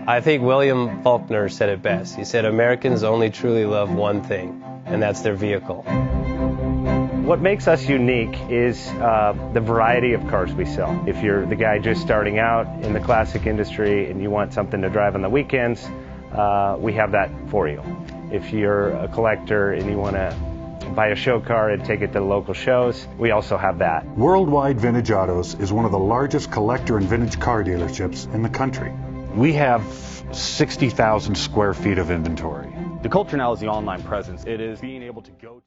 I think William Faulkner said it best. He said, Americans only truly love one thing, and that's their vehicle. What makes us unique is the variety of cars we sell. If you're the guy just starting out in the classic industry and you want something to drive on the weekends, we have that for you. If you're a collector and you want to buy a show car and take it to the local shows, we also have that. Worldwide Vintage Autos is one of the largest collector and vintage car dealerships in the country. We have 60,000 square feet of inventory. The culture now is the online presence. It is being able to go.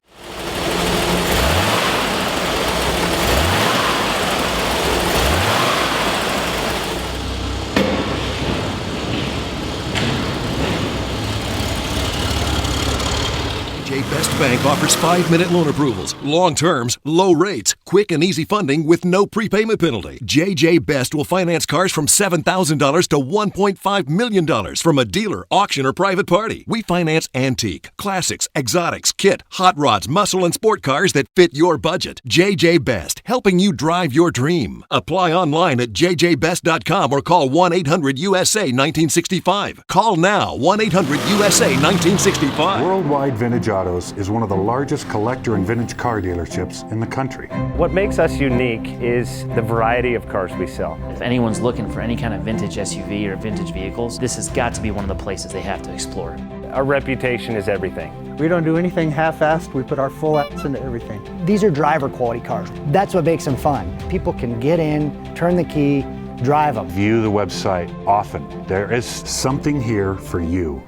JJ Best Bank offers 5-minute loan approvals, long terms, low rates, quick and easy funding with no prepayment penalty. JJ Best will finance cars from $7,000 to $1.5 million from a dealer, auction, or private party. We finance antique, classics, exotics, kit, hot rods, muscle, and sport cars that fit your budget. JJ Best, helping you drive your dream. Apply online at jjbest.com or call 1-800-USA-1965. Call now, 1-800-USA-1965. Worldwide Vintage Autos is one of the largest collector and vintage car dealerships in the country. What makes us unique is the variety of cars we sell. If anyone's looking for any kind of vintage SUV or vintage vehicles, this has got to be one of the places they have to explore. Our reputation is everything. We don't do anything half-assed. We put our full ass into everything. These are driver quality cars. That's what makes them fun. People can get in, turn the key, drive them. View the website often. There is something here for you.